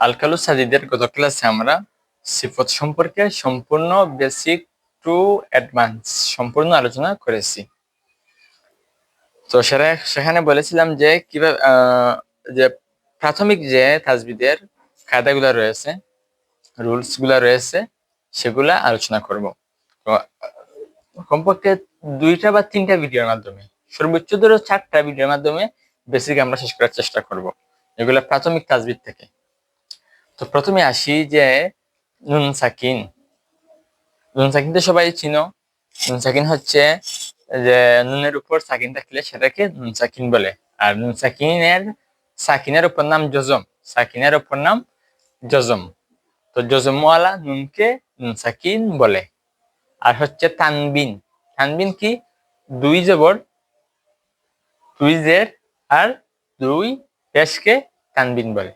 আলকালু সাজিদের গত ক্লাসে আমরা সিফত সম্পর্কে সম্পূর্ণ বেসিক টু অ্যাডভান্স সম্পূর্ণ আলোচনা করেছি। তো সেখানে বলেছিলাম যে কিভাবে যে প্রাথমিক যে তাজবিদের কায়দাগুলো রয়েছে, রুলস গুলা রয়েছে, সেগুলা আলোচনা করব। তো কমপক্ষে 2টা বা 3টা ভিডিওর মাধ্যমে, সর্বোচ্চ ধরো 4টা ভিডিওর মাধ্যমে বেসিক আমরা শেষ করার চেষ্টা করব, এগুলা প্রাথমিক তাজবিদ থেকে। তো প্রথমে আসি যে নুন সাকিন। নুন সাকিন তো সবাই চিনো। নুন সাকিন হচ্ছে যে নুনের উপর সাকিন থাকলে সেটাকে নুন সাকিন বলে। আর নুন সাকিনের উপর নাম জজম, সাকিনের উপর নাম জজম। তো জজমওয়ালা নুনকে নুন সাকিন বলে। আর হচ্ছে তানবিন। তানবিন কি? 2 জবর, 2 জের আর 2 পেশকে তানবিন বলে।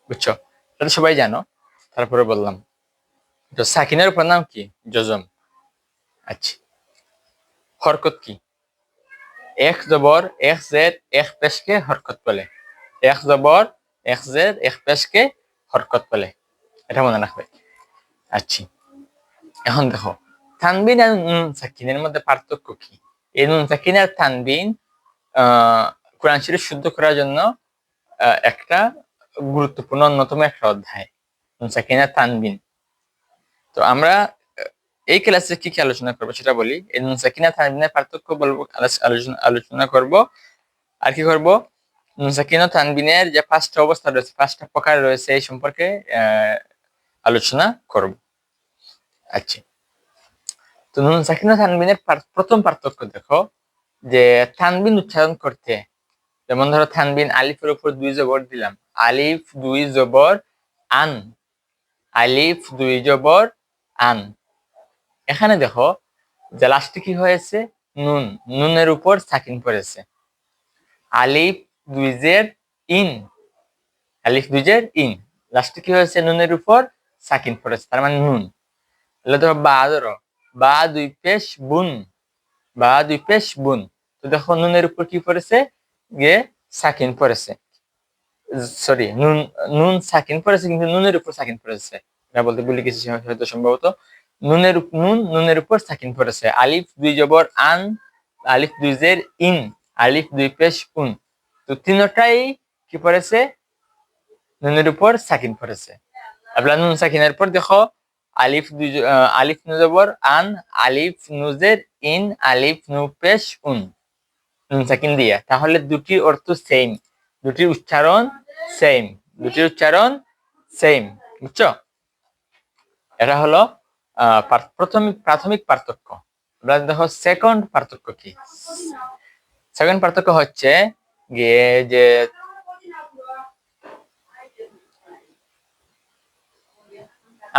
বুঝছো? এটা সবাই জানো, তারপরে বললাম। তো সাকিনের উপর নাম কি? জজম। আচ্ছা, হরকত কি? এক জবর, এক জের, এক পেশকে হরকত বলে। এক জবর, এক জের, এক পেশকে হরকত বলে। এটা মনে রাখবে। আচ্ছা, এখন দেখো তানবিন আর নুন সাকিনের মধ্যে পার্থক্য কি? এই নুন সাকিন আর তানবিন কোরআন শরীফ শুদ্ধ করার জন্য একটা গুরুত্বপূর্ণ অন্যতম একটা অধ্যায়, নুন সাকিন আর তানবিন। তো আমরা এই ক্লাসে কি কি আলোচনা করবো সেটা বলি। এই নুন সাকিন আর তানবিনের পার্থক্য বলবো, আলোচনা করব। আর কি করব? নুন সাকিন ও তানবিনের যে 5টা অবস্থা রয়েছে, 5টা প্রকার রয়েছে, এই সম্পর্কে আলোচনা করব। আচ্ছা, তো নুন সাকিন ও তানবিনের প্রথম পার্থক্য দেখো, যে তানবিন উচ্চারণ করতে, যেমন ধরো তানবিন আলিফের উপর 2 জবর দিলাম, আলিফ 2 জবর আন, আলিফ 2 জবর আন। এখানে দেখো যে লাস্টে কি হয়েছে? নুন, নুনের উপর সাকিন পড়েছে। আলিফ 2 জের ইন, আলিফ 2 জের ইন, লাস্টে কি হয়েছে? নুনের উপর সাকিন পড়েছে, তার মানে নুন। তাহলে ধরো বা, ধরো বা 2 পেশ বুন, বা 2 পেশ বুন। তো দেখো নুনের উপর কি পড়েছে? গিয়ে সাকিন পড়েছে। সরি, নুন, নুন সাকিন পড়েছে, কিন্তু নুনের উপর সাকিন পড়েছে। এটা বলতে ভুলে গেছি হয়তো, সম্ভবত। নুনের উপর সাকিন পড়েছে। আলিফ 2 জবর আন, আলিফ 2 জের ইন, আলিফ 2 পেশ উন। তো তিনটাই কি পড়েছে? নুনের উপর সাকিন পড়েছে। আপনার নুন সাকিনের পর দেখো আলিফ নু জবর আন, আলিফ নুজের ইন, আলিফ নু পেশ উন, নুন সাকিন দিয়া। তাহলে দুটির অর্থ সেম, দুটির উচ্চারণ সেম, দুটির উচ্চারণ সেম। বুঝছো? এটা হলো প্রাথমিক পার্থক্য। এবার দেখো সেকেন্ড পার্থক্য কি? সেকেন্ড পার্থক্য হচ্ছে গিয়ে যে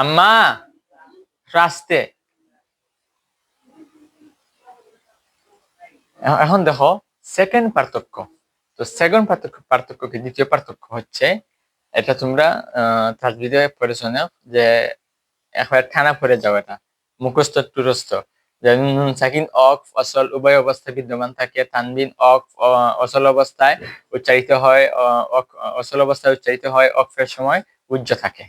আম্মা রাস্তে। এখন দেখো সেকেন্ড পার্থক্য। তো সেকেন্ড পার্থক্য কি? দ্বিতীয় পার্থক্য হচ্ছে, এটা তোমরা তাজবিদে পড়েছো না, যে একবার ঠানা পড়ে যাও, এটা মুখস্থ টুরস্থ। যে নুন সাকিন অফ অসল উভয় অবস্থায় বিদ্যমান থাকে, তানবিন অফ অসল অবস্থায় উচ্চারিত হয়, অসল অবস্থায় উচ্চারিত হয়, অফের সময় উজ্জ থাকে।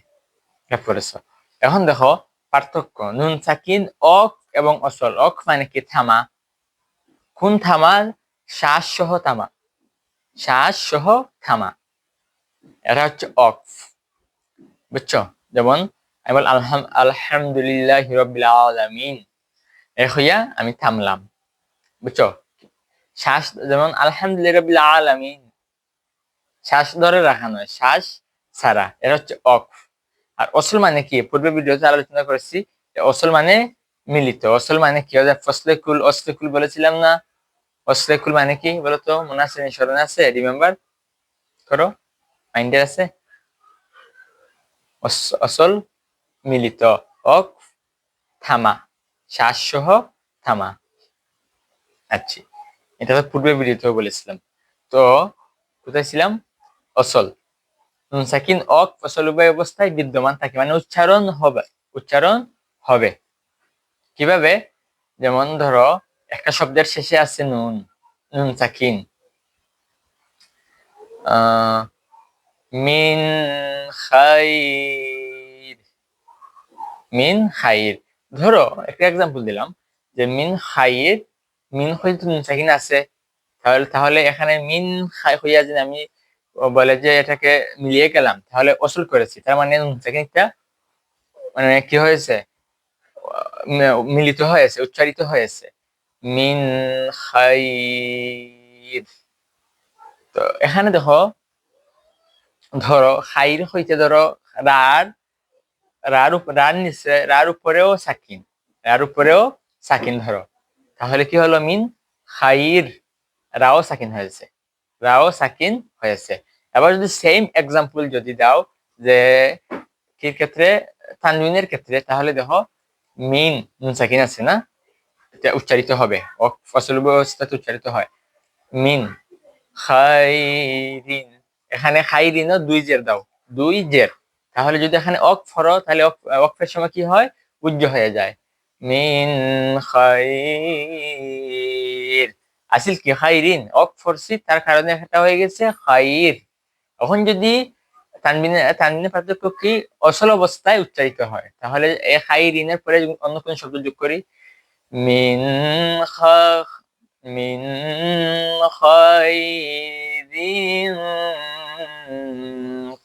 পড়েছো। এখন দেখো পার্থক্য, নুন সাকিন অফ এবং অসল। অফ মানে কি? থামা। কোন থামা? শ্বাস সহ থামা, শ্বাস সহ থামা, এটা হচ্ছে অফ। বুঝছো? যেমন আমি বল আলহামদুলিল্লাহি রাব্বিল আলামিন, এ হইয়া আমি থামলাম। বুঝছো? শ্বাস, যেমন আলহামদুলিল্লাহি রাব্বিল আলামিন, শ্বাস ধরে রাখা নয়, শ্বাস ছাড়া, এটা হচ্ছে অফ। আর অসল মানে কি? পূর্বে ভিডিওতে আলোচনা করেছি, অসল মানে মিলিত। অসল মানে কি? ফসলে কুল, অসলে কুল বলেছিলাম না? অসলে কুল মানে কি বলতো? মনে আছে? স্মরণে আছে? রিমেম্বার করো, মাইন্ডে আছে? অসল মিলিত, অক থামা, শ্বাস সহ থামা। আচ্ছা, এটা তো পূর্বের ভিডিওতেও বলেছিলাম। তো কোথায় ছিলাম? অসল। নুন সাকিন অক ফসল উভয় অবস্থায় বিদ্যমান থাকে, মানে উচ্চারণ হবে, উচ্চারণ হবে। কিভাবে? যেমন ধরো একটা শব্দের শেষে আছে নুন, নুন সাকিন, মিন খাইর, মিন খাইর। ধরো একটা এক্সাম্পল দিলাম যে মিন খাইর, মিন হইতে নুন সাকিন আছে, তাহলে তাহলে এখানে মিন খাই হইয়া যে আমি বলে যে এটাকে মিলিয়ে গেলাম, তাহলে অসল করেছি, তার মানে নুন সাকিনটা মানে কি হয়েছে, মিলিত হয়েছে, উচ্চারিত হয়েছে, মিন খাইর। তো এখানে দেখো, ধরো খাইর হইতে ধরো রার, রার নিচে রার উপরেও সাকিন, রার উপরেও সাকিন ধরো, তাহলে কি হলো মিন খাইর, রাও সাকিন হয়েছে, রাও সাকিন হয়েছে। এবার যদি সেম এক্সাম্পল যদি দাও যে কি ক্ষেত্রে, তানবিনের ক্ষেত্রে, তাহলে দেখো মিন নুন সাকিন আছে না, এটা উচ্চারিত হবে, ফসল ব্যবস্থাতে উচ্চারিত হয় মিন খাইরিন। এখানে খাইরিনও দুই জের দাও, দুই জের, তাহলে যদি এখানে অক ফরো তাহলে অকফের সময় কি হয়, উজ্জ হয়ে যায়, মিন খাইর। আসিল কি খাইরিন, অক ফরসি, তার কারণে এটা হয়ে গেছে খাইর। এখন যদি তানবিনের পার্থক্য কি, অসল অবস্থায় উচ্চারিত হয়, তাহলে এই খাইরিনের পরে অন্য কোন শব্দ যোগ করি, মিন খা, মিন খাইরিন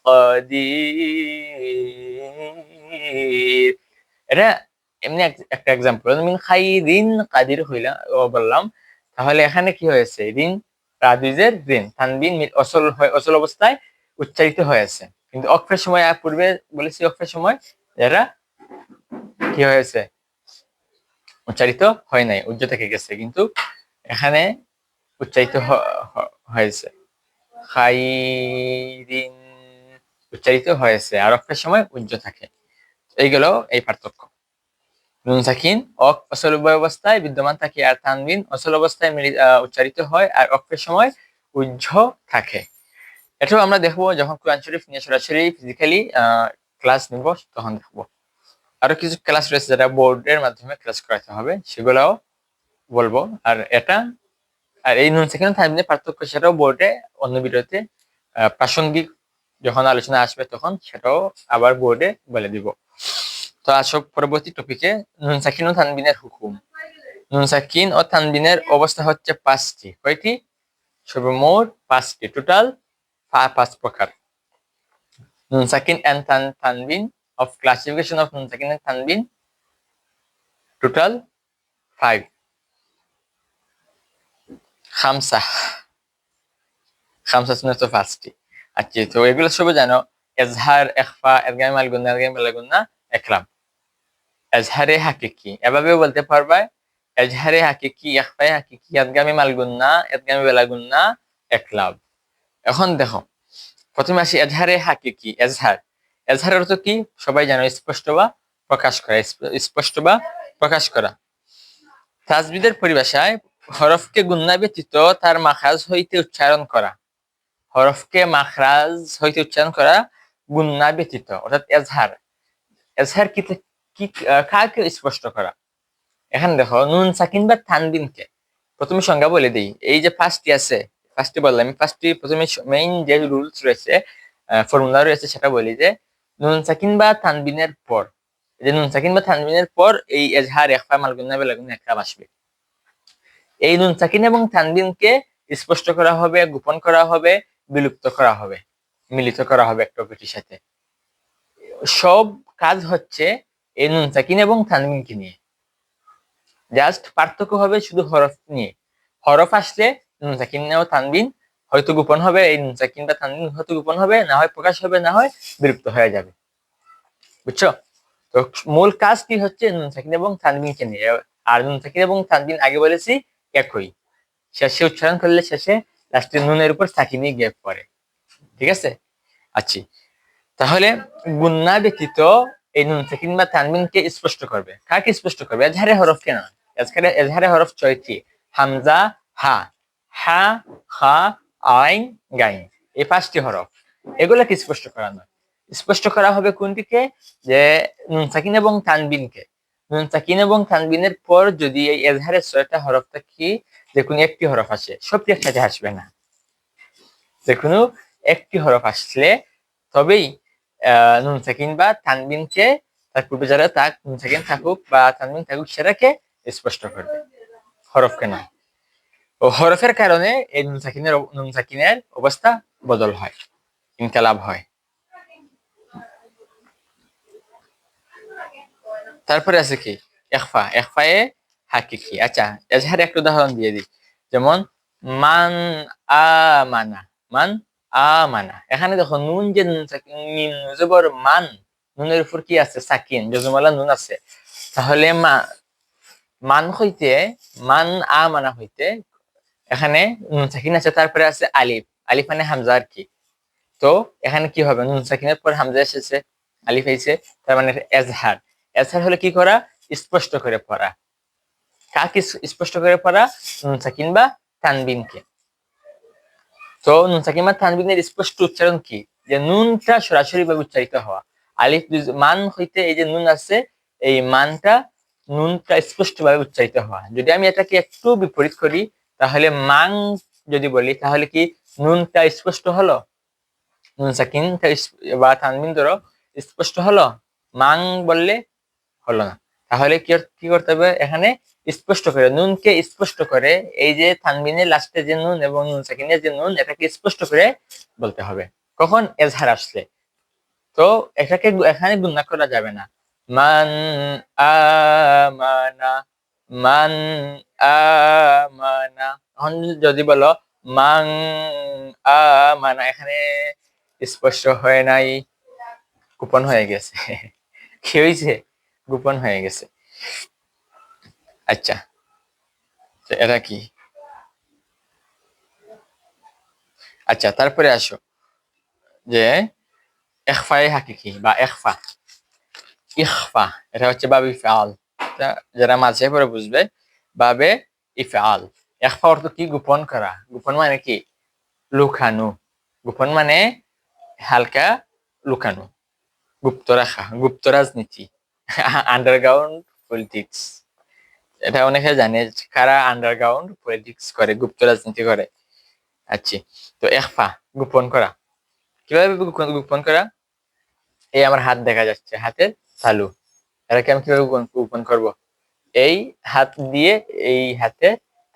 কাদির। এটা এমনি একটা এক্সাম্পল, মিন খাইরিন কাদির হইলা বললাম, তাহলে এখানে কি হয়েছে, রিন রাদিজের রিন, তানবিন অসল অসল অবস্থায় উচ্চারিত হয়েছে, কিন্তু অক্ষরের সময় পূর্বে বলেছি অক্ষরের সময় এরা কি হয়েছে, উচ্চারিত হয় নাই, উজ্জ থেকে গেছে, কিন্তু এখানে উচ্চারিত হয়েছে, খাইরিন উচ্চারিত হয়েছে, আর অক্ষরের সময় উজ্জ থাকে। এইগুলো এই পার্থক্য। নুন সাকিন অসল অবস্থায় বিদ্যমান থাকে, আর তানবিন অসল অবস্থায় উচ্চারিত হয়, আর অক্ষরের সময় উজ্জ থাকে। এটাও আমরা দেখবো যখন কোরআন শরীফ নিয়ে সরাসরি ফিজিক্যালি ক্লাস নিব, তখন দেখবো। আরো কিছু ক্লাস রয়েছে যেটা বোর্ডের মাধ্যমে ক্লাস করাতে হবে, সেগুলাও বলবো। আর এটা, আর এই নুন সাকিন তানবিনের পার্থক্য সেটাও বোর্ডে অন্য ভিডিওতে প্রাসঙ্গিক যখন আলোচনা আসবে তখন সেটাও আবার বোর্ডে বলে দিব। তো আসো পরবর্তী টপিকে, নুন সাকিন ও তানবিনের হুকুম। নুন সাকিন ও তানবিনের অবস্থা হচ্ছে পাঁচটি। কয়টি? সর্বমোট পাঁচটি, টোটাল পাঁচ প্রকার। নুন সাকিন এন্ড তানবিন, of classification of নুন সাকিন and তানবিন, টোটাল 5, খামসা, খামসা শুনে তো পাঁচটি। আচ্ছা, তো এগুলো সবাই জানো, এজহার, ইখফা, ইদগাম আল গুন্না, ইদগাম বিল গুন্না, ইকরাব। এজহারে হাকিকি এভাবেও বলতে পারবা, এজহারে হাকিকি, ইখফায়ে হাকিকি, ইদগামে মাল গুন্না, ইদগামে বিল গুন্না, ইকরাব। এখন দেখো, প্রথমে আসি এজহারে হাকিকি। এজহার, এজহারের অর্থ কি সবাই জানো, স্পষ্ট বা প্রকাশ করা, স্পষ্ট বা প্রকাশ করা। তাজবিদের পরিভাষায় হরফকে গুন্না ব্যতীত তার মাখরাজ হইতে উচ্চারণ করা, হরফকে মাখরাজ হইতে উচ্চারণ করা গুন্না ব্যতীত, অর্থাৎ এজহার। এজহার কি কি কাকে স্পষ্ট করা? এখানে দেখো, নুন সাকিন বা তানবিনকে প্রথমে সংজ্ঞা বলে দিই। এই যে ফার্স্টটি আছে, ফার্স্টটি বললাম, ফার্স্টটি প্রথমে মেইন যে রুলস রয়েছে, ফর্মুলা রয়েছে, সেটা বলি যে নুন সাকিন বা তানবিনের পর, যে নুন সাকিন বা তানবিনের পর এই এজহার, ইখফা, মাল গুন্না, বিল গুন্না, ইকরাব আসবে। এই নুন সাকিন এবং তানবিনকে স্পষ্ট করা হবে, গোপন করা হবে, বিলুপ্ত করা হবে, মিলিত করা হবে একটা অপরটির সাথে। সব কাজ হচ্ছে এই নুন সাকিন এবং তানবিনকে নিয়ে, জাস্ট পার্থক্য হবে শুধু হরফ নিয়ে। হরফ আসলে নুন সাকিন ও তানবিন হয়তো গোপন হবে, এই নুন সাকিন বা তানবিন হয়তো গোপন হবে, না হয় প্রকাশ হবে, না হয় বিলুপ্ত হয়ে যাবে। বুঝছো? তো মূল কাজ কি হচ্ছে নুন সাকিন এবং তানবিনকে নিয়ে। আর নুন সাকিন এবং তানবিন আগে বলেছি একই, শেষে উচ্চারণ করলে শেষে লাস্টে নুনের উপর সাকিনই গ্যাপ পড়ে। ঠিক আছে? আচ্ছা, তাহলে গুন্না ব্যতীত এই নুন সাকিন বা তানবিনকে স্পষ্ট করবে। কাকে স্পষ্ট করবে? এজহারে হরফকে নয়। এজহারে হরফ 6টি, হামজা, হা, হা, খা, আইন, গাইন, এই 5টি হরফ। এগুলোকে স্পষ্ট করা নয়, স্পষ্ট করা হবে কোনটিকে? যে নুন সাকিন এবং তানবিনকে। নুন সাকিন এবং তানবিনের পর যদি এই এজহারের 6টা হরফ থাকি, যে কোনো একটি হরফ আসে, সবটি একসাথে আসবে না, যে কোনো একটি হরফ আসলে তবেই নুন সাকিন বা তানবিনকে তার পূর্বে যারা তাক নুন সাকিন থাকুক বা তানবিন থাকুক সেটাকে স্পষ্ট করবে, হরফকে নয়। ও হরফের কারণে এই নুন সাকিনের অবস্থা বদল হয়, ইনকালাব হয়। তারপরে আছে কি ইখফা, ইখফায়ে হাকিকি। আচ্ছা, এজহার একটা উদাহরণ দিয়ে দিই, যেমন মান আমানা, মান আমানা। এখানে দেখো নুন যে নুন সাকিন, মিম জবর মান, নুনের উপর কি আছে? সাকিন, জজমালা নুন আছে। তাহলে মান হইতে, মান আমানা হইতে এখানে নুন সাকিন আছে, তারপরে আছে আলিফ, আলিফ মানে হামজা আর কি। তো এখানে কি হবে? নুন সাকিনের পর হামজা এসেছে, আলিফ হয়েছে, তার মানে এজহার। এজহার হলে কি করা? স্পষ্ট করে পড়া। কাকে স্পষ্ট করে পড়া? নুন সাকিন বা তানবিনকে। তো নুন সাকিন বা তানবিনের স্পষ্ট উচ্চারণ কি? যে নুনটা সরাসরি ভাবে উচ্চারিত হওয়া। আলিফ মান হইতে এই যে নুন আছে, এই মানটা, নুনটা স্পষ্ট ভাবে উচ্চারিত হওয়া। যদি আমি এটাকে একটু বিপরীত করি, তাহলে মাং যদি বলি, তাহলে কি নুনটা স্পষ্ট হলো? নুন সাকিন বা তানবিন ধরো স্পষ্ট হলো? মাং বললে হলো না। তাহলে কি করতে হবে? এখানে স্পষ্ট করে, নুনকে স্পষ্ট করে, এই যে তানবিনের লাস্টে যে নুন এবং নুন সাকিনের যে নুন, এটাকে স্পষ্ট করে বলতে হবে। কখন? এজহার আসলে। তো এটাকে এখানে গুণা করা যাবে না। মান আমানা, মান আমানা। এখন যদি বলো মান আমানা, এখানে স্পষ্ট হয় নাই, গোপন হয়ে গেছে। কি হয়েছে? গোপন হয়ে গেছে। আচ্ছা, তো এটা কি? আচ্ছা, তারপরে আসো যে ইখফায়ে হাকিকি বা ইখফা। ইখফা এটা হচ্ছে বাবে ইফআল, যারা মাঝে পরে বুঝবে। বাবে ইফআল। ইখফা অর্থ কি? গোপন করা। গোপন মানে কি? লুকানো। গোপন মানে হালকা লুকানো, গুপ্ত রাখা, গুপ্ত রাজনীতি, আন্ডারগ্রাউন্ড পলিটিক্স। এটা অনেকে জানে কারা আন্ডারগ্রাউন্ড পলিটিক্স করে, গুপ্ত রাজনীতি করে। আচ্ছা, তো ইখফা গোপন করা। কিভাবে গোপন করা? এই আমার হাত দেখা যাচ্ছে, হাতের তালু, এটাকে আমি কিভাবে গোপন করব? এই হাত দিয়ে এই হাতে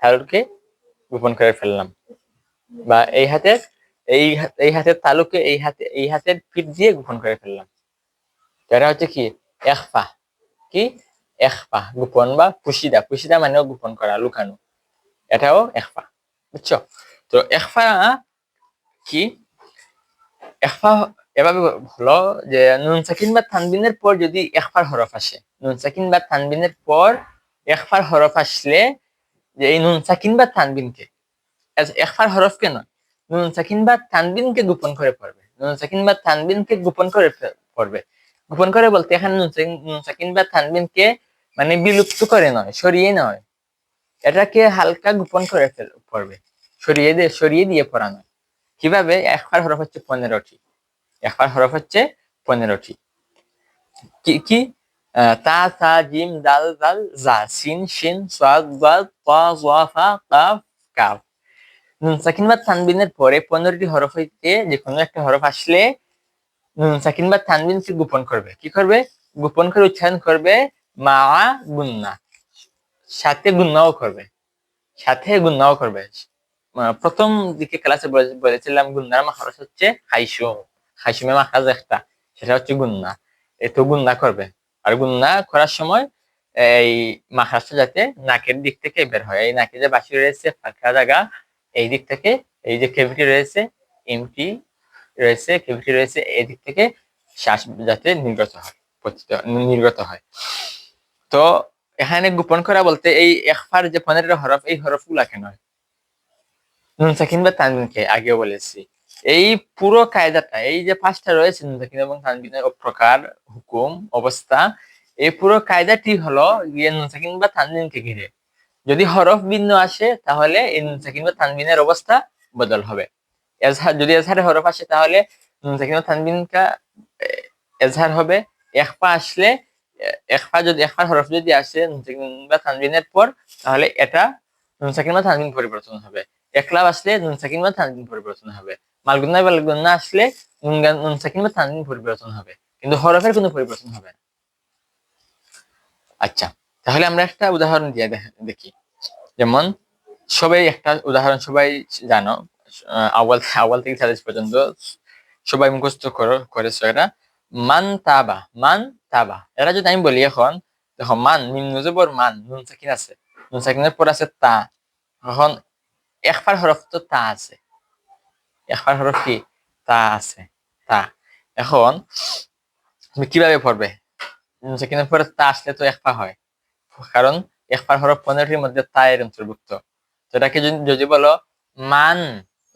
তালুকে গোপন করে ফেললাম, বা এই হাতের তালুকে এই হাতের পিঠ দিয়ে গোপন করে ফেললাম। এটা হচ্ছে কি? ইখফা। কি? ইখফা গোপন বা পুশিদা। পুশিদা মানেও গোপন করা, লুকানো। এটাও ইখফা। বুঝছো? তো ইখফা কি? ইখফা এভাবে হলো যে নুন সাকিন বা তানবিনের পর যদি ইখফার হরফ আসে, নুন সাকিন বা তানবিনের পর ইখফার হরফ আসলে, যে এই নুন সাকিন বা তানবিনকে, ইখফার হরফ কেন, নুন সাকিন বা তানবিনকে গোপন করে পড়বে। নুন সাকিন বা তানবিনকে গোপন করে পড়বে। গোপন করে বলতে এখানে নুন সাকিন বা তানবিনকে মানে বিলুপ্ত করে নয়, সরিয়ে নয়, এটাকে হালকা গোপন করে পড়বে, সরিয়ে দিয়ে পড়া নয়। কিভাবে? ইখফার হরফ হচ্ছে 15টি। ইখফার হরফ হচ্ছে 15টি। কি কি? তা, সা, জিম, দাল, জাল, জা, সিন, শিন, সাদ, দাদ, তা, যা, ফা, কাফ, কাফ। নুন সাকিন বা তানবিনের পরে 15টি হরফ হইতে যে কোনো একটা হরফ আসলে নুন সাকিন বা তানবিনকে গোপন করবে। কি করবে? গোপন করে উচ্চারণ করবে মা গুন্না, সাথে গুন্নাও করবে, সাথে গুন্নাও করবে। প্রথম দিকে ক্লাসে বলেছিলাম গুন্নার মাখরাজ হচ্ছে হাইসুম, হাইসুমে মাখরাজ একটা, সেটা হচ্ছে গুন্না। তো গুন্না করবে, আর গুন্না করার সময় এই মাখরাজটা যাতে নাকের দিক থেকে বের হয়, এই নাকে যে বাসি রয়েছে, ফাঁকা জায়গা, এই দিক থেকে, এই যে কেভিটি রয়েছে, এমটি রয়েছে, কেভিটি রয়েছে, এই দিক থেকে শ্বাস যাতে নির্গত হয়। তো এখানে গোপন করা বলতে এই ইখফার যে 15টা হরফ, এই হরফগুলাকে নয়, নুন সাকিন বা তানবিনকে আগেও বলেছি। এই পুরো কায়দাটা, এই যে 5টা রয়েছে নুন সাকিন এবং তানবিনের প্রকার, হুকুম, অবস্থা, এই পুরো কায়দাটি হলো গিয়ে নুন সাকিন বা তানবিনকে ঘিরে। যদি হরফ ভিন্ন আসে তাহলে এই নুন সাকিন বা তানবিনের অবস্থা বদল হবে। যদি এজহারে হরফ আসে তাহলে নুন সাকিন বা তানবিনকা এজহার হবে। ইখফা আসলে, ইখফার হরফ যদি আসে নুন সাকিন বা তানবিনের পর, তাহলে এটা নুন সাকিন বা তানবিন পরিবর্তন হবে। একলাব আসলে নুন সাকিন বা তানবিন পরিবর্তন হবে। মালগুন্না বালগুন্না আসলে নুন সাকিন বা তানবিন পরিবর্তন হবে, কিন্তু হরফের কোনো পরিবর্তন হবে না। আচ্ছা, তাহলে আমরা একটা উদাহরণ দিয়ে দেখি। যেমন সবাই একটা উদাহরণ সবাই জানো, আওয়াল থেকে 40 পর্যন্ত সবাই মুখস্থ করেছো এটা। মান তাবা, মান তাবা। এটা যদি আমি বলি এখন, দেখো মান মিম মুজবর মান, নুন সাকিন আছে, নুন সাকিনের পর আছে তা। এখন একফার হরফ তো তা আছে, একফার হরফ কি তা আছে, তা। এখন তুমি কিভাবে পড়বে? নুন সাকিনের পরে তা আসলে তো একফা হয়, কারণ একফার হরফ 15টির মধ্যে তা এর অন্তর্ভুক্ত। তো এটাকে যদি বলো মান,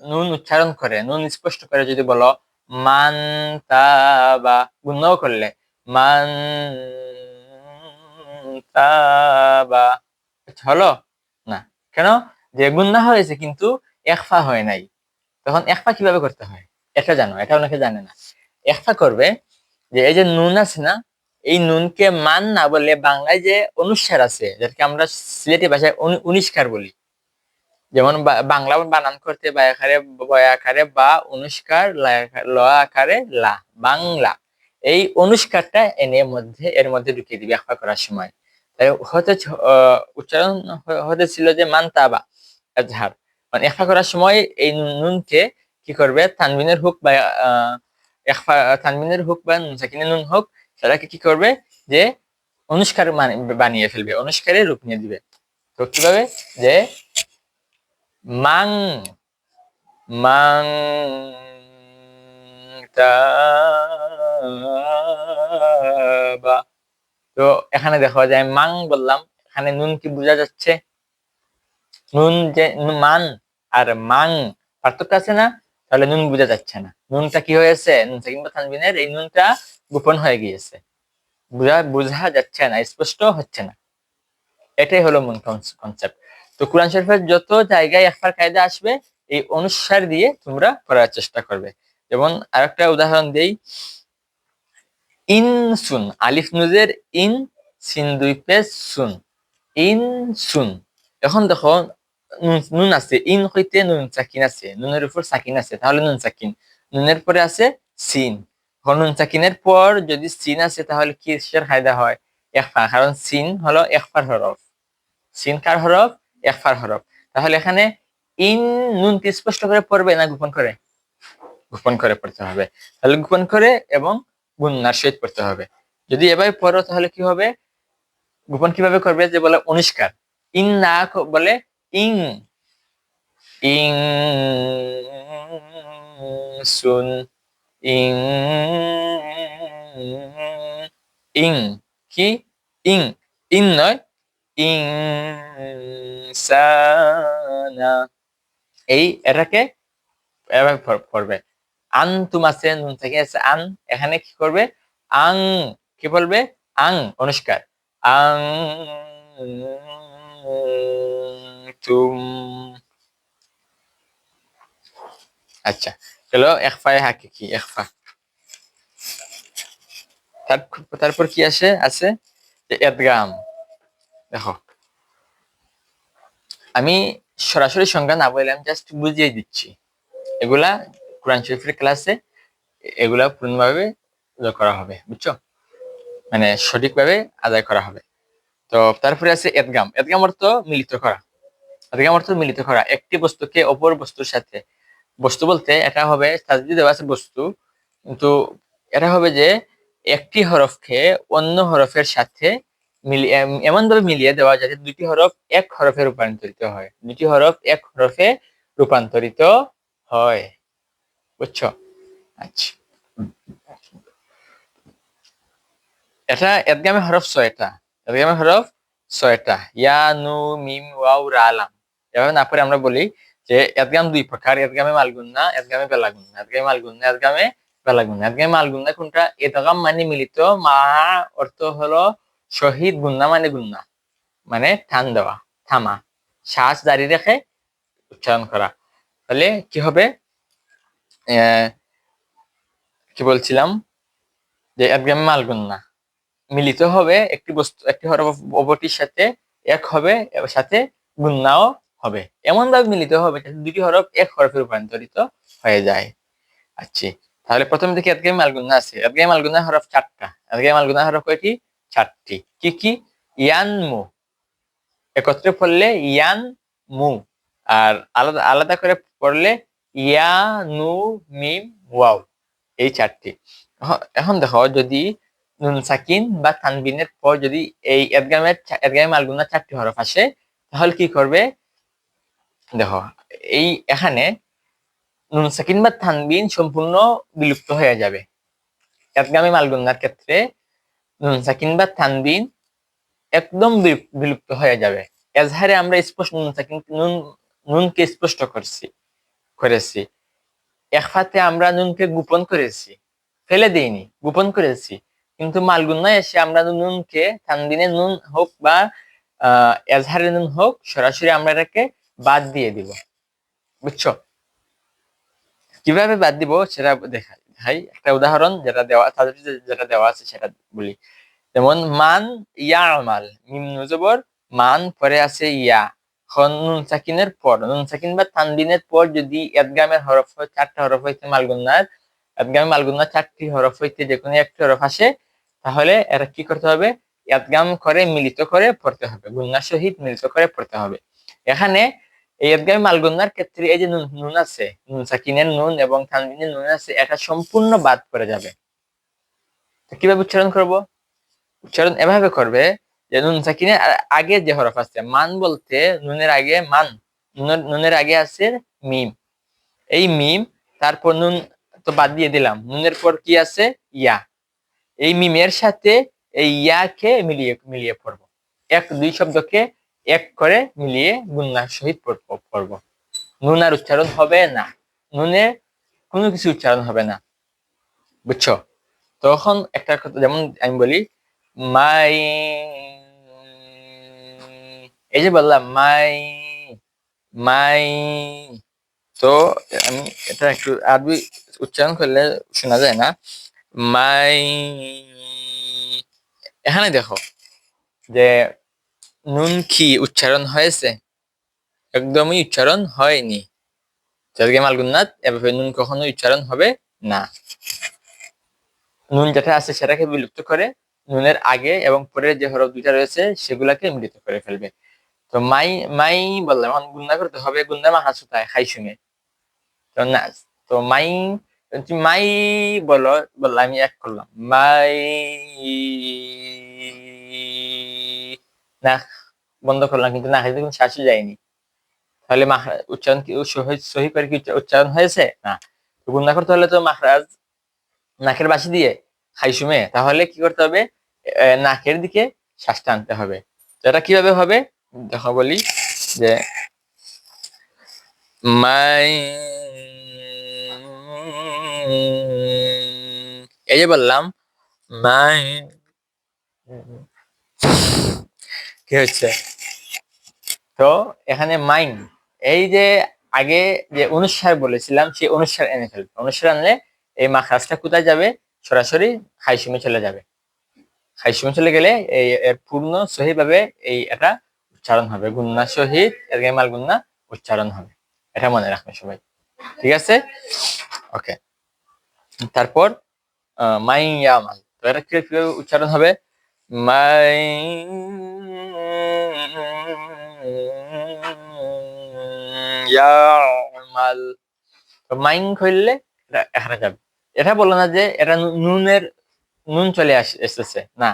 নুন উচ্চারণ করে, নুন স্পষ্ট করে যদি বলো মান তাবা, গুণও করলে মান তাবা, হলো না? কেন? যে গুণা হয়েছে কিন্তু একফা হয় নাই। তখন একফা কিভাবে করতে হয় এটা জানো? এটা অনেকে জানে না। একফা করবে যে এই যে নুন আছে না, এই নুনকে মান না বলে বাংলায় যে অনুস্বার আছে, যাকে আমরা সিলেটি ভাষায় উনিস্কার বলি। যেমন বাংলা বানান করতে বা আকারে বয় আকারে বা অনুস্কার, ল আকারে লা, বাংলা। এই অনুস্কারটা এর মধ্যে ঢুকিয়ে দিবি একফা করার সময়। তাই হতে উচ্চারণ হতে ছিল যে মান তাবা এজহার, মানে একফা করার সময় এই নুনকে কি করবে, তানবিনের হোক বা একফা, তানবিনের হোক বা নুন সাকিনের নুন হোক, সেটাকে কি করবে যে অনুস্কার বানিয়ে ফেলবে, অনুস্কারে রূপ নিয়ে দিবে। তো কিভাবে? যে মাং, মাং তাবা। তো এখানে দেখো যে আমি মাং বললাম, এখানে নুন কি বোঝা যাচ্ছে? নুন যে মান আর মাং পার্থক্য আছে না? তাহলে নুন বোঝা যাচ্ছে না। নুনটা কি হয়েছে, নুন কিংবা তানবিনের এই নুনটা গোপন হয়ে গিয়েছে, বোঝা যাচ্ছে না, স্পষ্ট হচ্ছে না। এটাই হলো মূল কনসেপ্ট। তো কোরআন শরীফের যত জায়গায় একফার কায়দা আসবে, এই অনুসার দিয়ে তোমরা পড়ার চেষ্টা করবে। যেমন আরেকটা উদাহরণ দেই, in soon, Alif নুজের in, scene দুই পেশ সুন, ইন সুন। এখন দেখো নুন আছে, ইন হইতে নুন সাকিন আছে, নুনের উপর সাকিন আছে, তাহলে নুন সাকিন। নুনের পরে আছে সিন। এখন নুন সাকিনের পর যদি সিন আছে তাহলে কিসের কায়দা হয়? একফা, কারণ সিন হলো একফার হরফ। সিন কার হরফ? একফার হরফ। তাহলে এখানে ইন নুন কি স্পষ্ট করে পড়বে না গোপন করে? গোপন করে পড়তে হবে। তাহলে গোপন করে এবং গুণনার সহিত পড়তে হবে। যদি এভাবে পড়ো তাহলে কি হবে? গোপন কিভাবে করবে? যে বলে অনুষ্কার, ইন না বলে ইং, ইং সুন, ইং, ইং কি ইং, ইন নয়, ইং সানা। এই এটাকে এভাবে পড়বে। আন তুম আছে, নুন থেকে আছে আন, এখানে কি করবে? আং, কি বলবে? আং অনুষ্কার, আং তুম। আচ্ছা, চলো একফায় হাকিকি একফা। তারপর কি আসে? আছে যে এদগাম। দেখো আমি সরাসরি সংজ্ঞা না বললাম, জাস্ট বুঝিয়ে দিচ্ছি। এগুলা কোরআন শরীফের ক্লাসে এগুলা পূর্ণভাবে করা হবে, বুঝছো? মানে সঠিকভাবে আদায় করা হবে। তো তারপরে আছে এদগাম। এদগাম অর্থ মিলিত করা। এদগাম অর্থ মিলিত করা, একটি বস্তুকে অপর বস্তুর সাথে। বস্তু বলতে এটা হবে, তাজদিদ দেওয়া আছে বস্তু, কিন্তু এটা হবে যে একটি হরফকে অন্য হরফের সাথে মিলিয়ে, এমন ভাবে মিলিয়ে দেওয়া যাতে দুটি হরফ এক হরফে রূপান্তরিত হয়, দুটি হরফ এক হরফে রূপান্তরিত হয়, বুঝছো? আচ্ছা, এটা এদগামে হরফ 6টা। এদগামে হরফ 6টা, ইয়া নু মিম ওয়াও রা লাম। এভাবে না পড়ে আমরা বলি যে এদগাম দুই প্রকার, এদগামে মালগুন্না, এদগামে বেলাগুন্না। এদগামে মালগুন্না, এদগামে বেলাগুন্না। এদগামে মালগুন্না কোনটা? এদগাম মানে মিলিত, মা অর্থ হলো শহীদ, গুন্না মানে গুন্না, মানে টান দেওয়া, থামা, শ্বাস জারি রেখে উচ্চারণ করা। তাহলে কি হবে? কি বলছিলাম? যে এদগামে মালগুন্না মিলিত হবে, একটি বস্তু একটি হরফ অপরটির সাথে এক হবে, সাথে গুণনাও হবে, এমন ভাবে মিলিত হবে যাতে দুটি হরফ এক হরফে রূপান্তরিত হয়ে যায়। আচ্ছা, তাহলে প্রথমে দেখি এদগামে মালগুন্না আছে। এদগামে মালগুন্না হরফ 4টা। এদগামে মালগুন্না হরফ কয়টি? 4টি। কি কি? ইয়ানমু, একত্রে পড়লে ইয়ান মু, আর আলাদা আলাদা করে পড়লে ইয়া নু মিম ওয়াও, এই 4টি। এখন দেখো, যদি নুন সাকিন বা তানবিনের পর যদি এই এদগামে মালগুন্না 4টি হরফ আসে, তাহলে কি করবে? দেখো, এই এখানে নুন সাকিন বা তানবিন সম্পূর্ণ বিলুপ্ত হয়ে যাবে। এদগামে মালগুন্নার ক্ষেত্রে নুন সাকিন বা তানবিন একদম বিলুপ্ত হয়ে যাবে। এজহারে আমরা স্পষ্ট নুন সাকিন নুনকে স্পষ্ট করেছি। ইখফাতে আমরা নুনকে গোপন করেছি, ফেলে দিইনি, গোপন করেছি। কিন্তু মালগুন্নায় এসে আমরা নুনকে, তানবিনের নুন হোক বা এজহারের নুন হোক, সরাসরি আমরা এটাকে বাদ দিয়ে দিব। বুঝছো? কিভাবে বাদ দিব সেটা দেখাই একটা উদাহরণ, যেটা দেওয়া আছে সেটা বলি। যেমন মান ইয়ামাল, মিম নুজবর মান, পরে আছে ইয়া। নুন সাকিনের পর, নুন সাকিন বা তানবিনের পর যদি এদগামের হরফ হয়, 4টা হরফ হইতে মালগুন্নার, এদগামে মালগুন্নার 4টি হরফ হইতে যে কোনো একটি হরফ আসে, তাহলে এটা কি করতে হবে? এদগাম করে মিলিত করে পড়তে হবে, গুন্নার সহিত মিলিত করে পড়তে হবে। এখানে এই এদগামে মালগুন্নার ক্ষেত্রে এই যে নুন নুন আছে, নুন সাকিনের নুন এবং তানবিনের নুন আছে, এটা সম্পূর্ণ বাদ পড়ে যাবে। কিভাবে উচ্চারণ করব? উচ্চারণ এভাবে করবে যে নুন সাকিনের আগে যে হরফ আছে, মান বলতে নুনের আগে মান, নুনের আগে আছে মিম, এই মিম, তারপর নুন তো বাদ দিয়ে দিলাম, নুনের পর কি আছে? ইয়া। এই মিমের সাথে এই ইয়াকে মিলিয়ে মিলিয়ে পড়বো, দুই শব্দকে এক করে মিলিয়ে গুন্নার সহিত পড়বো। নুন আর উচ্চারণ হবে না, নুনে কোনো কিছু উচ্চারণ হবে না। বুঝছো? তখন একটা কথা, যেমন আমি বলি মাই, এই যে বললাম মাই, মাই, তো আমি এটা একটু আরবি উচ্চারণ করলে শোনা যায় না। মাই, এখানে দেখো যে নুন কি উচ্চারণ হয়েছে? একদমই উচ্চারণ হয়নি। যাদেরকে মালগুন্নাত, এভাবে নুন কখনো উচ্চারণ হবে না। নুন যেটা আছে সেটাকে বিলুপ্ত করে নুনের আগে এবং পরের যে হরফ দুইটা রয়েছে সেগুলাকে মিলিত করে ফেলবে। তো মাই, মাই বললাম, এখন গুন্না করতে হবে। গুন্না মাহাস কোথায়? খাইশুমে। তো না, তো মাই, তুমি মাই বলো, বললাম, আমি এক করলাম মাই, না বন্ধ করলাম, কিন্তু না খাইতে কোনো শ্বাসই যায়নি। তাহলে উচ্চারণ কি সহি করে কি উচ্চারণ হয়েছে? না। তো গুন্না করতে হলে তো মাখরাজ নাকের বাসি দিয়ে খাইশুমে, তাহলে কি করতে হবে? নাকের দিকে শ্বাসটা আনতে হবে। যেটা কিভাবে হবে দেখো বলি, যে মাই, এই যে বললাম মাই, কি হচ্ছে? তো এখানে মাইন, এই যে আগে যে অনুস্বার বলেছিলাম, সেই অনুস্বার এনে ফেলবে। অনুস্বার আনলে এই মাখরাজটা কোথায় যাবে? সরাসরি খাইশুমে চলে যাবে। খাইশুমে চলে গেলে এই এর পূর্ণ সহি ভাবে এই এটা উচ্চারণ হবে, গুন্না সহিত এরগেমাল গুন্না উচ্চারণ হবে। এটা মনে রাখবে সবাই। ঠিক আছে? ওকে। তারপর মাই ইয়ামাল, তো এটা কিভাবে উচ্চারণ হবে? মাই ইয়ামাল, তো মাইন করলে এটা এখানে যাবে। এটা বলো না যে এটা নুনের নুন চলে এসেছে, না,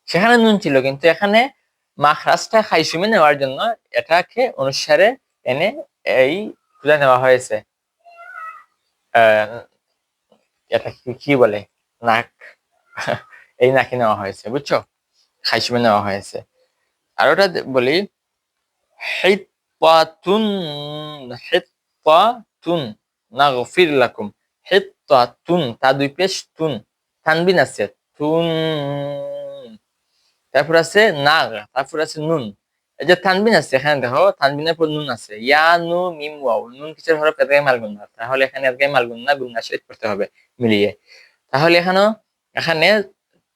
সেখানে নুন ছিল, কিন্তু এখানে মাখরাজটা খাইশুমে নেওয়ার জন্য এটাকে অনুসারে এনে এই পূজা নেওয়া হয়েছে। এটা কি বলে, নাক, এই নাকে নেওয়া হয়েছে। বুঝছো? খাইশুমে নেওয়া হয়েছে। আর ওটা বলি হিত্তাতুন, হিত্তাতুন নাগফির লাকুম, হিত্তাতুন, তা দুই পেশ তুন, তানবিন আছে তুন, তারপর আছে নাগ, তারপর আছে নুন। এই যে তানবিন আছে এখানে দেখো, তানবিনের পর নুন আছে, ইয়া নু মিম ওয়াও, নুন কিসের হরফ? এদগামে মাল গুন্না। তাহলে এখানে এদগামে মাল গুন্না, গুন্না সহিত করতে হবে মিলিয়ে। তাহলে এখানে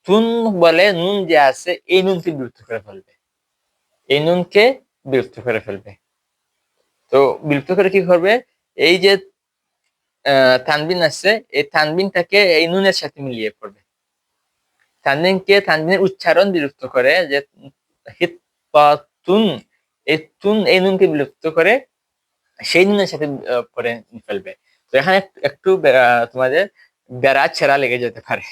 তুন বলে নুন যে আছে, এই নুনকে বিলুপ্ত করে ফেলবে, এই নুনকে বিলুপ্ত করে ফেলবে। তো বিলুপ্ত করে কি করবে? এই যে তানবিন আছে, এই তানবিনটাকে এই নুনের সাথে মিলিয়ে পড়বে। তানবিনের উচ্চারণ বিলুপ্ত করে, যে হিত্তাতুন, এই তুন এই নুনকে বিলুপ্ত করে সেই নুনের সাথে পরে ফেলবে। তো এখানে একটু তোমাদের বেড়া ছেঁড়া লেগে যেতে পারে,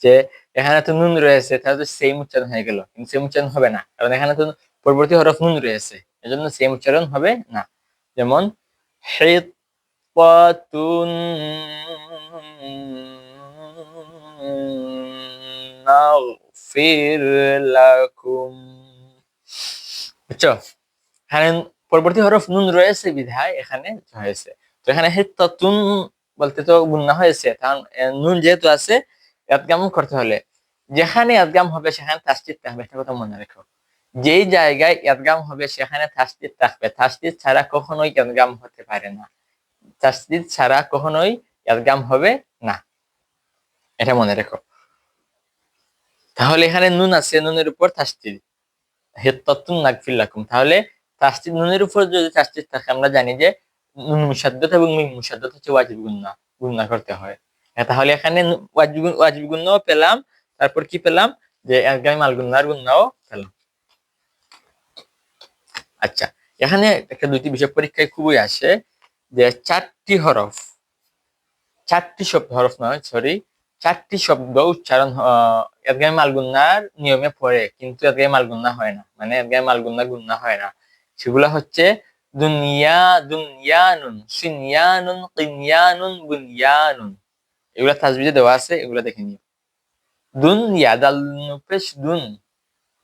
যে এখানে তো নুন রয়েছে, তাহলে তো সেম উচ্চারণ হয়ে গেল, কিন্তু সেম উচ্চারণ হবে না, কারণ এখানে তো পরবর্তী হরফ নুন রয়েছে, এজন্য সেম উচ্চারণ হবে না। যেমন হিত্তাতুন নাগফির লাকুম। বুঝছো? এখানে পরবর্তী হরফ নুন রয়েছে বিধায় এখানে হয়েছে। তো এখানে হিত্তাতুন বলতে তো গুণনা হয়েছে, কারণ নুন যেহেতু আছে, ইদগাম করতে হলে যেখানে ইদগাম হবে সেখানে তাসদীদ থাকবে, একটা কথা মনে রেখো। যেই জায়গায় ইদগাম হবে সেখানে তাসদীদ থাকবে, তাসদীদ ছাড়া কখনোই ইদগাম হতে পারে না, তাসদীদ ছাড়া কখনোই ইদগাম হবে না, এটা মনে রেখো। তাহলে এখানে নুন আছে, নুনের উপর তাসদীদ, হিত্তাতুন নাগফির লাকুম, তাহলে তাসদীদ নুনের উপর যদি তাসদীদ থাকে, আমরা জানি যে নুন মুশাদ্দাদ এবং মিম মুশাদ্দাদ হচ্ছে ওয়াজিব গুন্না, গুন্না করতে হয়। তাহলে এখানে ওয়াজিব গুন্নাও পেলাম, তারপর কি পেলাম, যে ইদগামে মাল গুন্নার গুন্নাও পেলাম। আচ্ছা, এখানে একটা দুইটি বিষয় পরীক্ষায় খুবই আসে, যে চারটি শব্দ, হরফ নয় সরি, চারটি শব্দ উচ্চারণ ইদগামে মাল গুন্নার নিয়মে পড়ে, কিন্তু ইদগামে মাল গুন্না হয় না, মানে ইদগামে মাল গুন্না গুন্না হয় না। সেগুলা হচ্ছে দুনিয়া, দুনিয়ানুন, সিনয়ানুন, কিনয়ানুন, বুনয়ানুন। এগুলা তাজবিদে দেওয়া আছে, এগুলা দেখে নিও। দুনিয়া, দাল পেশ দুন,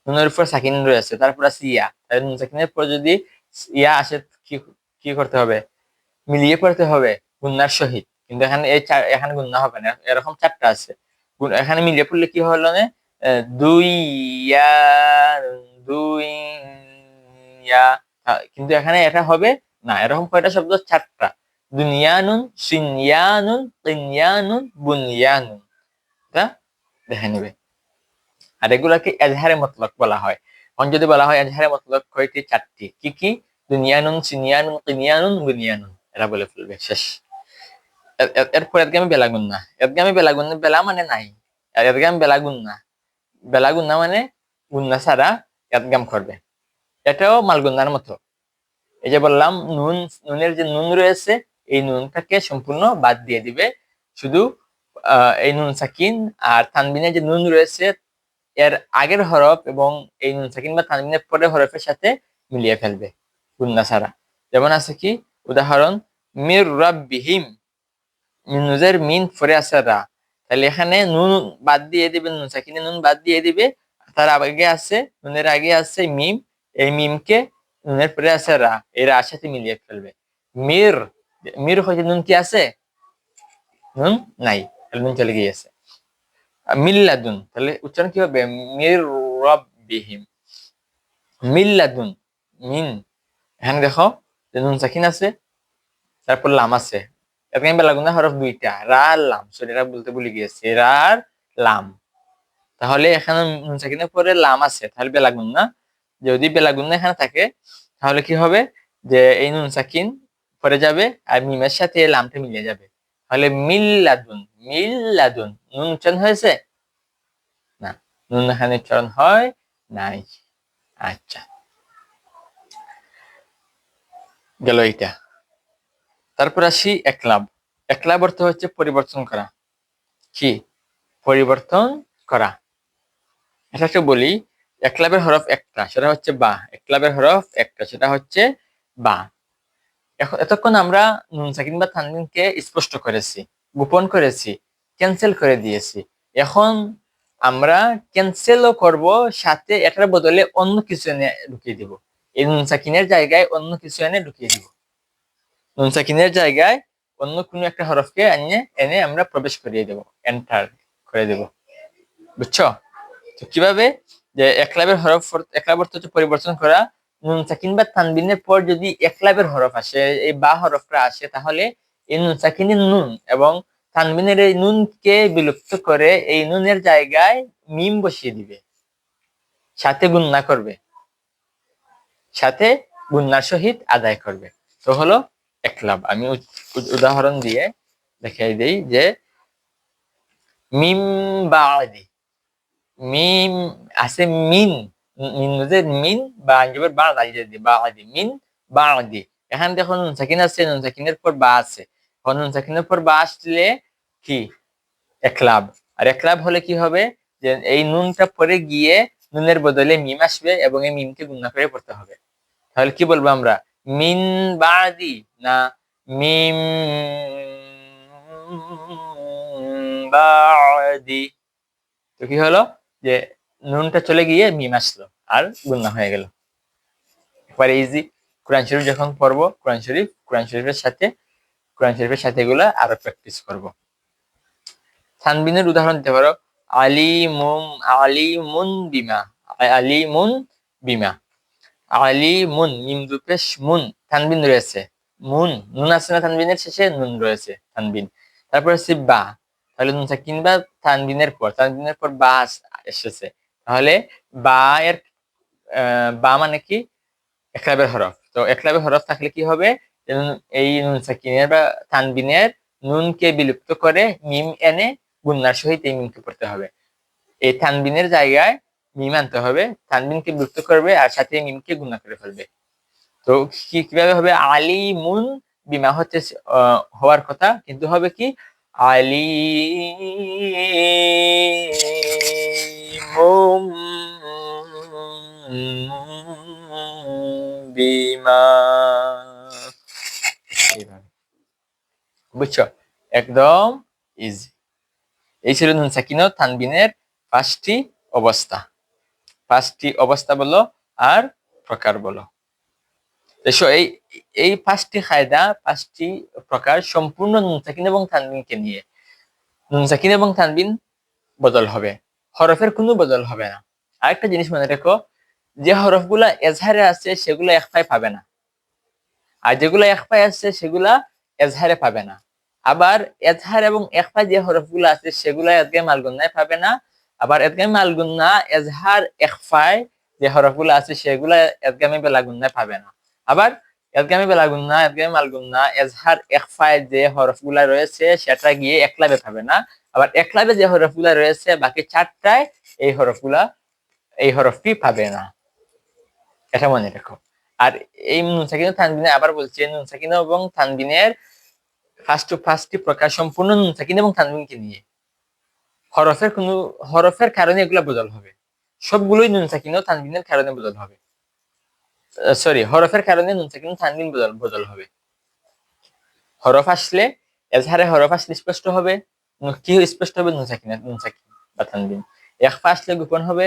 নুনের উপর সাকিন রয়েছে, তারপর আছে ইয়া, তাহলে নুন সাকিনের পর যদি ইয়া আসে, কি কি করতে হবে, মিলিয়ে পড়তে হবে গুন্নার সহিত। কিন্তু এখানে এখানে গুন্না হবে না, এরকম চারটা আছে, এখানে মিলিয়ে পড়লে কি হলো না, দুই ইয়া, দুই ইয়া, কিন্তু এখানে এটা হবে না। এরকম কয়টা শব্দ? চারটা, দুনিয়ানুন, সিনয়ানুন, কিনয়ানুন, বুনয়ানুন। এটা দেখে নেবে। আর এগুলাকে এজহারে মতলক বলা হয়। এখন যদি বলা হয় এজহারে মতলক কয়টি? চারটি। কি কি? দুনিয়ানুন, সিনিয়ানুন, কিনিয়ানুন, বুনিয়ানুন, এরা বলে ফেলবে, শেষ। এরপর এদগামে বেলাগুন্না, এদগামে বেলাগুন্না, বেলা মানে নাই, আর এদগাম বেলাগুন্না, বেলাগুন্না মানে গুন্না ছাড়া এদগাম করবে, এটাও মালগুন্নার মতো। এই যে বললাম, নুনের যে নুন রয়েছে, এই নুনটাকে সম্পূর্ণ বাদ দিয়ে দিবে, শুধু এই নুন সাকিন আর তানবিনের যে নুন রয়েছে এর আগের হরফ এবং এই নুন সাকিন বা তানবিনের পরের হরফের সাথে মিলিয়ে ফেলবে গুন্না ছাড়া। যেমন আছে কি উদাহরণ, মির রাব্বিহিম, নুনের মিন পরে আছে রা, তাহলে এখানে নুন বাদ দিয়ে দিবে, নুন সাকিনে নুন বাদ দিয়ে দিবে, তার আগে আছে, নুনের আগে আছে মিম, এই মিমকে নুনের পরে আছে রা, এই রা সাথে মিলিয়ে ফেলবে। মির, মির হচ্ছে নুন কি আছে? নুন নাই, নুন চলে গিয়েছে। মিল্লাদুন, তাহলে উচ্চারণ কি হবে? মির রাব্বিহিম, মিল্লাদুন, মিন, এখানে দেখো যে নুন সাকিন আছে, তারপর লাম আছে, এখানে বেলাগুনা হরফ দুইটা, রা আর লাম, সরি এটা বলতে ভুলে গিয়েছি, রা আর লাম। তাহলে এখানে নুন সাকিনের পরে লাম আছে, তাহলে বেলাগুন্না, যদি বেলাগুন্না এখানে থাকে তাহলে কি হবে, যে এই নুন সাকিন পরে যাবে আর মিমের সাথে লামটা মিলিয়ে যাবে, তাহলে মিল্লাদুন, মিল্লাদুন, নুন উচ্চারণ হয়েছে না, নুন এখানে উচ্চারণ হয় নাই। আচ্ছা, গেল এইটা। তারপর আসি একলাব। একলাব অর্থ হচ্ছে পরিবর্তন করা। কি? পরিবর্তন করা। এটা একটু বলি, একলাবের হরফ একটা, সেটা হচ্ছে বা, একলাবের হরফ একটা, সেটা হচ্ছে বা। এখন এতক্ষণ আমরা নুন সাকিন বা তানবিনকে স্পষ্ট করেছি, গোপন করেছি, ক্যান্সেল করে দিয়েছি। এখন আমরা ক্যান্সেলও করব, সাথে এটার বদলে অন্য কিছু এনে ঢুকিয়ে দিব। এই নুন সাকিনের জায়গায় অন্য কিছু এনে ঢুকিয়ে দিব, নুন সাকিনের জায়গায় অন্য কোনো একটা হরফকে এনে আমরা প্রবেশ করিয়ে দেব, এন্টার করে দেব। বুঝছো? তো কিভাবে? যে একলাবের হরফ, একলাব অর্থ হচ্ছে পরিবর্তন করা। নুন সাকিন বা তানবিনের পর যদি একলাবের হরফ আসে, এই বা হরফটা আসে, তাহলে এই নুন সাকিনের নুন এবং তানবিনের এই নুনকে বিলুপ্ত করে এই নুনের জায়গায় মিম বসিয়ে দিবে, সাথে গুণনা করবে, সাথে গুণনার সহিত আদায় করবে। তো হলো একলাব। আমি উদাহরণ দিয়ে দেখাই দেই যে মিম বাদি, মিম আছে মিন, মিন যে মিন বা আঞ্জবের বা দাঁড়িয়ে বাদি, মিন বাদি। এখানে দেখো নুন সাকিন আছে, নুন সাকিনের পর বা আছে। নুন সাকিনের পর বা আসলে কি একলাব। আর একলাব হলে কি হবে, যে এই নুনটা পরে গিয়ে নুনের বদলে মিম আসবে এবং এই মিমকে গুণা করে পড়তে হবে। তাহলে কি বলবো আমরা, মিন বাদি না মিম বাদি। তো কি হলো, যে নুনটা চলে গিয়ে মিম আসলো আর গুণা হয়ে গেল। একবারে ইজি। কোরআন শরীফ যখন পড়বো, কোরআন শরীফের সাথে এগুলা আরো প্র্যাকটিস করব। তানবিনের উদাহরণ দিতে পারো, আলিমুম, আলিমুন বিমা, আলিমুন বিমা, আলিমুন মিম রূপে মুন, তানবিন রয়েছে, মুন নুন আছে না তানবিনের শেষে, নুন রয়েছে তানবিন। তারপর হচ্ছে বা, তাহলে নুন সাকিন বা তানবিনের পর বা এসেছে, তাহলে বা এর বা মানে কি, একলাবের হরফ। তো একলাবের হরফ থাকলে কি হবে, এই নুন সাকিনের বা তানবিনের নুনকে বিলুপ্ত করে মিম এনে গুন্নার সহিত এই মিমকে পড়তে হবে। এই তানবিনের জায়গায় মিম আনতে হবে, তানবিনকে বিলুপ্ত করবে আর সাথে মিমকে গুণা করে ফেলবে। তো কিভাবে হবে, আলিমুন বিমা হচ্ছে হওয়ার কথা, কিন্তু হবে কি আলিমুম বিমা, এইভাবে। বুঝছো, একদম ইজি। এই ছিল নুন সাকিন ও তানবিনের পাঁচটি অবস্থা। পাঁচটি অবস্থা বলো আর প্রকার বলো। এই এই পাঁচটি কায়দা, পাঁচটি প্রকার সম্পূর্ণ নুন সাকিন এবং তানবিনকে নিয়ে। নুন সাকিন এবং তানবিন বদল হবে, হরফের কোনো বদল হবে না। আরেকটা জিনিস মনে রেখো, যে হরফগুলা এজহারে আছে সেগুলো একফায় পাবে না, আর যেগুলো একফায় আছে সেগুলা এজহারে পাবে না। আবার এজহার এবং একফা যে হরফগুলো আছে সেগুলা এদগামে মালগুন্নায় পাবে না। আবার এদগামে মালগুন্না এজহার একফায় যে হরফগুলো আছে সেগুলা এদগামে বেলাগুন্নায় পাবে না। আবার এদগামে বেলাগুন্না, এদগামে মালগুন্না এজহার একফায় যে হরফগুলা রয়েছে সেটা গিয়ে একলাবে পাবে না। আবার একলাবে যে হরফগুলা রয়েছে বাকি চারটায় এই হরফটি পাবে না। এটা মনে রেখো। আর এই নুন সাকিন তানবিনে আবার বলছি, নুন সাকিন এবং তানবিনের পাঁচটি প্রকার সম্পূর্ণ নুন সাকিন এবং তানবিনকে নিয়ে। হরফের কারণে এগুলা বদল হবে, সবগুলোই নুন সাকিন ও তানবিনের কারণে বদল হবে। সরি, হরফের কারণে নুন সাকিন তানবিন বদল হবে। হরফ আসলে, এজহারে হরফ আসলে স্পষ্ট হবে। কি স্পষ্ট হবে, নুন সাকিন বা তানবিন। ইখফা আসলে গোপন হবে,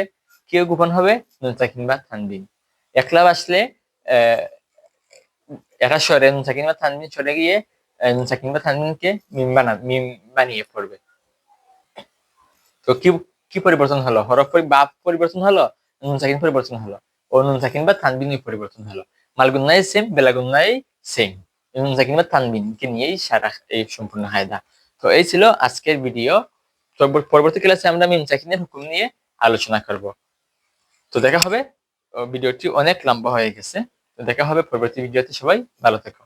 কি গোপন হবে, নুন সাকিন বা তানবিন। একলাব আসলে এটা সরে, নুন সাকিন বা তানবিন সরে গিয়ে নুন সাকিন বা তানবিনকে মিম বানিয়ে পড়বে। তো কি কি পরিবর্তন হলো, হরফ বা পরিবর্তন হলো, নুন সাকিন পরিবর্তন হলো, ও নুন সাকিন বা তানবিন পরিবর্তন হলো। মালগুন্নাই সেম, বেলাগুন্নাই সেম, নুন সাকিন বা তানবিনকে নিয়েই সারা এই সম্পূর্ণ কায়দা। তো এই ছিল আজকের ভিডিও। তো পরবর্তী ক্লাসে আমরা মিম সাকিনের হুকুম নিয়ে আলোচনা করব। তো দেখা হবে, ভিডিওটি অনেক লম্বা হয়ে গেছে। তো দেখা হবে পরবর্তী ভিডিওতে, সবাই ভালো থেকো।